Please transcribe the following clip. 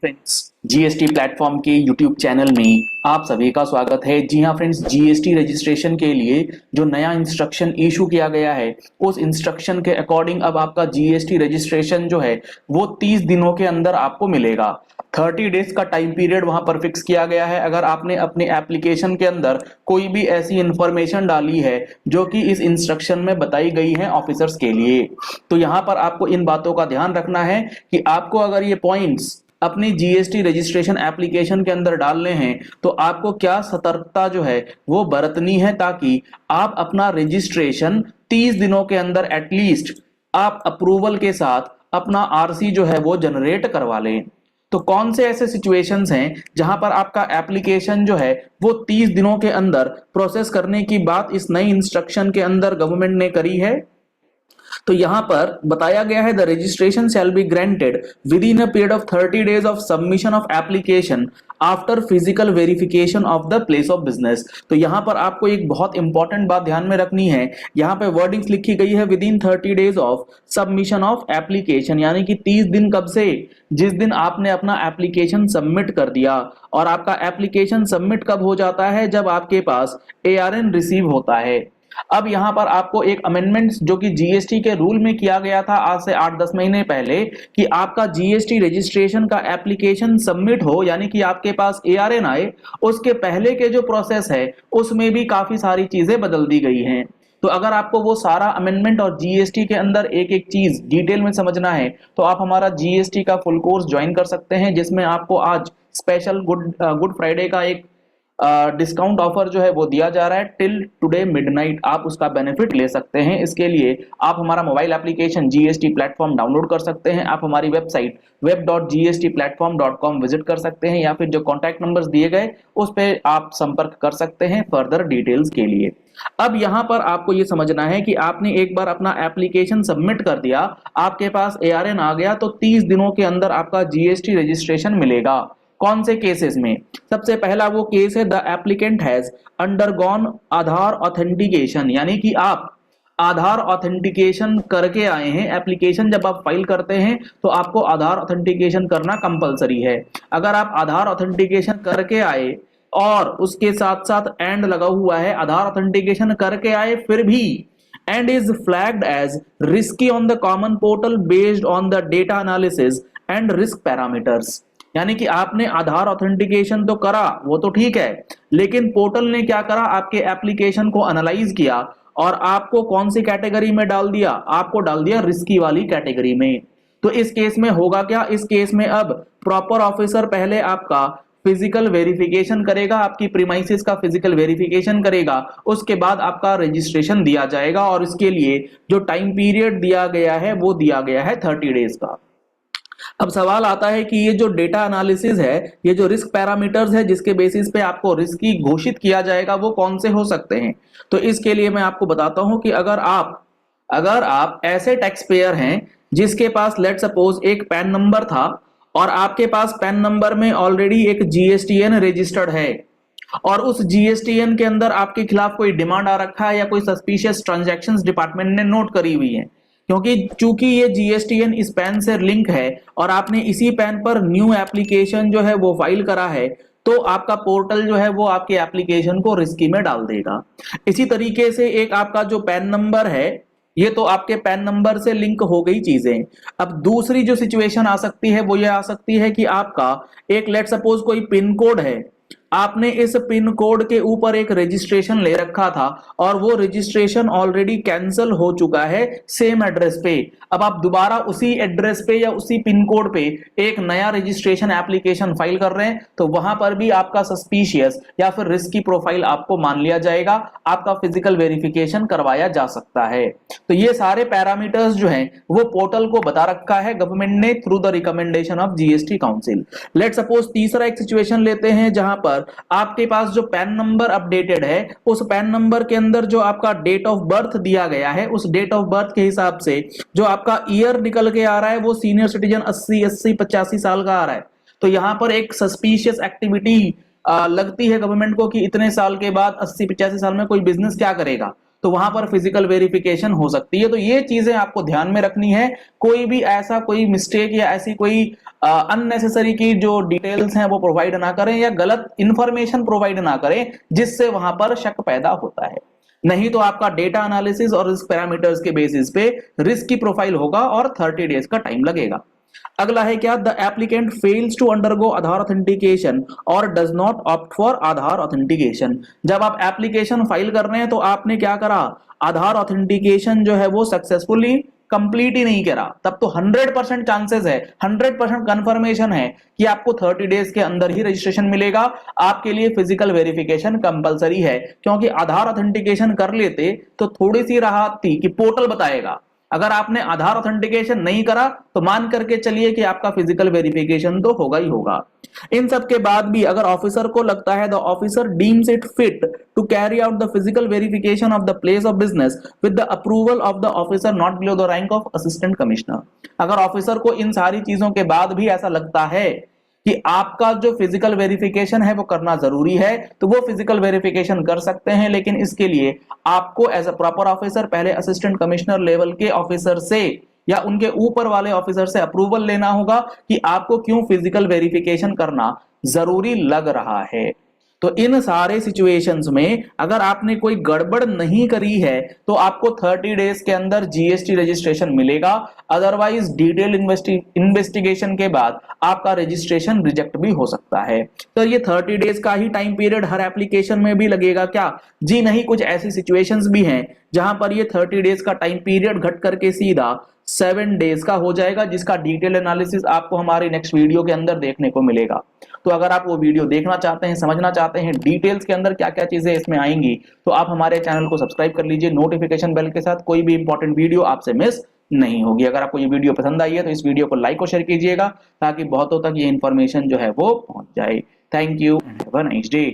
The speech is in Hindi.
फ्रेंड्स, जीएसटी प्लेटफॉर्म के यूट्यूब चैनल में आप सभी का स्वागत है। जी हाँ फ्रेंड्स, जीएसटी रजिस्ट्रेशन के लिए जो नया इंस्ट्रक्शन इशू किया गया है, उस इंस्ट्रक्शन के अकॉर्डिंग अब आपका जीएसटी रजिस्ट्रेशन जो है वो 30 दिनों के अंदर आपको मिलेगा। 30 डेज का टाइम पीरियड वहां पर फिक्स किया गया है। अगर आपने अपने एप्लीकेशन के अंदर कोई भी ऐसी इंफॉर्मेशन डाली है जो कि इस इंस्ट्रक्शन में बताई गई है ऑफिसर्स के लिए, तो यहां पर आपको इन बातों का ध्यान रखना है कि आपको अगर ये पॉइंट्स अपनी जीएसटी रजिस्ट्रेशन एप्लीकेशन के अंदर डालने हैं तो आपको क्या सतर्कता जो है वो बरतनी है, ताकि आप अपना रजिस्ट्रेशन 30 दिनों के अंदर एटलीस्ट आप अप्रूवल के साथ अपना आरसी जो है वो जनरेट करवा लें। तो कौन से ऐसे सिचुएशंस हैं जहां पर आपका एप्लीकेशन जो है वो 30 दिनों के अंदर प्रोसेस करने की बात इस नई इंस्ट्रक्शन के अंदर गवर्नमेंट ने करी है। तो यहां पर बताया गया है the registration shall be granted with in a period of 30 days of submission of application after physical verification of the place of business. तो यहां पर आपको एक बहुत इंपॉर्टेंट बात ध्यान में रखनी है। यहां पे वर्डिंग्स लिखी गई है with in 30 days of submission of application, यानी कि 30 दिन कब से, जिस दिन आपने अपना एप्लीकेशन सबमिट कर दिया। और आपका एप्लीकेशन सबमिट कब हो जाता है, जब आपके पास एआरएन रिसीव होता है। अब यहां पर आपको एक अमेंडमेंट जो कि जीएसटी के रूल में किया गया था आज से 8-10 महीने पहले, कि आपका जीएसटी रजिस्ट्रेशन का एप्लीकेशन सबमिट हो, यानी कि आपके पास एआरएन आए, उसके पहले के जो प्रोसेस है उसमें भी काफी सारी चीजें बदल दी गई हैं। तो अगर आपको वो सारा अमेंडमेंट और जीएसटी के अंदर एक एक चीज डिटेल में समझना है तो आप हमारा जीएसटी का फुल कोर्स ज्वाइन कर सकते हैं, जिसमें आपको आज स्पेशल गुड फ्राइडे का एक डिस्काउंट ऑफर जो है वो दिया जा रहा है टिल टुडे मिडनाइट। आप उसका बेनिफिट ले सकते हैं। इसके लिए आप हमारा mobile application GST platform download कर सकते हैं। आप हमारी वेबसाइट web.gstplatform.com विजिट कर सकते हैं, या फिर जो कॉन्टैक्ट नंबर्स दिए गए उस पर आप संपर्क कर सकते हैं फर्दर डिटेल्स के लिए। अब यहां पर आपको ये समझना है कि आपने एक बार अपना एप्लीकेशन सबमिट कर दिया, आपके पास एआरएन आ गया, तो 30 दिनों के अंदर आपका जीएसटी रजिस्ट्रेशन मिलेगा। कौन से केसेस में? सबसे पहला वो केस है the applicant has undergone Aadhaar authentication, यानी कि आप आधार ऑथेंटिकेशन करके आए हैं। एप्लीकेशन जब आप फाइल करते हैं तो आपको आधार ऑथेंटिकेशन करना कंपलसरी है। अगर आप आधार ऑथेंटिकेशन करके आए और उसके साथ साथ एंड लगा हुआ है, आधार ऑथेंटिकेशन करके आए फिर भी and is flagged as risky on the common portal based on the data analysis and risk parameters, यानी कि आपने आधार ऑथेंटिकेशन तो करा, वो तो ठीक है, लेकिन पोर्टल ने क्या करा, आपके एप्लीकेशन को एनालाइज किया और आपको कौन सी कैटेगरी में डाल दिया, आपको डाल दिया रिस्की वाली कैटेगरी में। तो इस केस में होगा क्या, इस केस में अब प्रॉपर ऑफिसर पहले आपका फिजिकल वेरिफिकेशन करेगा, आपकी प्रीमाइसिस का फिजिकल वेरिफिकेशन करेगा, उसके बाद आपका रजिस्ट्रेशन दिया जाएगा। और इसके लिए जो टाइम पीरियड दिया गया है वो दिया गया है 30 डेज का। अब सवाल आता है कि ये जो डेटा एनालिसिस है, ये जो रिस्क पैरामीटर्स है जिसके बेसिस पे आपको रिस्क की घोषित किया जाएगा, वो कौन से हो सकते हैं। तो इसके लिए मैं आपको बताता हूं कि अगर आप ऐसे टैक्स पेयर हैं जिसके पास लेट सपोज एक पैन नंबर था और आपके पास पैन नंबर में ऑलरेडी एक जीएसटीएन रजिस्टर्ड है और उस जीएसटीएन के अंदर आपके खिलाफ कोई डिमांड आ रखा है या कोई सस्पिशियस ट्रांजैक्शंस डिपार्टमेंट ने नोट करी हुई है, क्योंकि चूंकि ये जीएसटीएन इस पैन से लिंक है और आपने इसी पैन पर न्यू एप्लीकेशन जो है वो फाइल करा है, तो आपका पोर्टल जो है वो आपके एप्लीकेशन को रिस्की में डाल देगा। इसी तरीके से एक आपका जो पैन नंबर है, ये तो आपके पैन नंबर से लिंक हो गई चीजें। अब दूसरी जो सिचुएशन आ सकती है वो ये आ सकती है कि आपका एक लेट सपोज कोई पिन कोड है, आपने इस पिन कोड के ऊपर एक रजिस्ट्रेशन ले रखा था और वो रजिस्ट्रेशन ऑलरेडी कैंसिल हो चुका है सेम एड्रेस पे। अब आप दोबारा उसी एड्रेस पे या उसी पिन कोड पे एक नया रजिस्ट्रेशन एप्लीकेशन फाइल कर रहे हैं, तो वहां पर भी आपका सस्पिशियस या फिर रिस्की प्रोफाइल आपको मान लिया जाएगा, आपका फिजिकल वेरिफिकेशन करवाया जा सकता है। तो ये सारे पैरामीटर्स जो हैं वो पोर्टल को बता रखा है गवर्नमेंट ने through the recommendation of GST council. Let suppose तीसरा एक सिचुएशन लेते हैं जहां पर आपके पास जो पैन नंबर अपडेटेड है, उस पैन नंबर के अंदर जो आपका डेट ऑफ बर्थ दिया गया है, उस डेट ऑफ बर्थ के हिसाब से जो आपका ईयर निकल के आ रहा है वो सीनियर सिटीजन 80-85 साल का आ रहा है। तो यहां पर एक सस्पिशियस एक्टिविटी लगती है गवर्नमेंट को कि इतने साल के बाद 80-85 साल में कोई बिजनेस क्या करेगा। तो वहां पर फिजिकल वेरिफिकेशन हो सकती है। तो ये चीजें आपको ध्यान में रखनी है, कोई भी ऐसा कोई मिस्टेक या ऐसी कोई अननेसेसरी की जो डिटेल्स हैं वो प्रोवाइड ना करें या गलत इंफॉर्मेशन प्रोवाइड ना करें जिससे वहां पर शक पैदा होता है। नहीं तो आपका डेटा एनालिसिस और रिस्क पैरामीटर्स के बेसिस पे रिस्क की प्रोफाइल होगा और 30 डेज का टाइम लगेगा। अगला है क्या, the applicant fails to undergo Aadhaar authentication और does not opt for Aadhaar authentication. जब आप एप्लीकेशन फाइल कर रहे हैं तो आपने क्या करा, आधार ऑथेंटिकेशन जो है वो सक्सेसफुली कंप्लीट ही नहीं करा, तब तो 100% चांसेस है, 100% कंफर्मेशन है कि आपको 30 डेज के अंदर ही रजिस्ट्रेशन मिलेगा। आपके लिए फिजिकल वेरिफिकेशन कंपलसरी है, क्योंकि आधार ऑथेंटिकेशन कर लेते तो थोड़ी सी राहत थी कि पोर्टल बताएगा। अगर आपने आधार ऑथेंटिकेशन नहीं करा तो मान करके चलिए कि आपका फिजिकल वेरिफिकेशन तो होगा ही होगा। इन सब के बाद भी अगर ऑफिसर को लगता है, the officer deems it fit to carry out the physical verification of the place of business with the approval of the officer not below the rank of assistant commissioner. अगर ऑफिसर को इन सारी चीजों के बाद भी ऐसा लगता है कि आपका जो फिजिकल वेरिफिकेशन है वो करना जरूरी है, तो वो फिजिकल वेरिफिकेशन कर सकते हैं, लेकिन इसके लिए आपको एज अ प्रॉपर ऑफिसर पहले असिस्टेंट कमिश्नर लेवल के ऑफिसर से या उनके ऊपर वाले ऑफिसर से अप्रूवल लेना होगा कि आपको क्यों फिजिकल वेरिफिकेशन करना जरूरी लग रहा है। तो इन सारे सिचुएशंस में अगर आपने कोई गड़बड़ नहीं करी है तो आपको 30 डेज के अंदर जीएसटी रजिस्ट्रेशन मिलेगा, अदरवाइज डिटेल इन्वेस्टिगेशन के बाद आपका रजिस्ट्रेशन रिजेक्ट भी हो सकता है। तो ये 30 डेज का ही टाइम पीरियड हर एप्लीकेशन में भी लगेगा क्या? जी नहीं, कुछ ऐसी सिचुएशंस भी हैं जहां पर ये 30 डेज का टाइम पीरियड घट करके सीधा 7 डेज का हो जाएगा, जिसका डिटेल एनालिसिस आपको हमारी नेक्स्ट वीडियो के अंदर देखने को मिलेगा। तो अगर आप वो वीडियो देखना चाहते हैं, समझना चाहते हैं डिटेल्स के अंदर क्या क्या चीजें इसमें आएंगी, तो आप हमारे चैनल को सब्सक्राइब कर लीजिए नोटिफिकेशन बेल के साथ, कोई भी इंपॉर्टेंट वीडियो आपसे मिस नहीं होगी। अगर आपको ये वीडियो पसंद आई है तो इस वीडियो को लाइक और शेयर कीजिएगा ताकि बहुतों तक ये इन्फॉर्मेशन जो है वो पहुंच जाए। Thank you and have a nice day.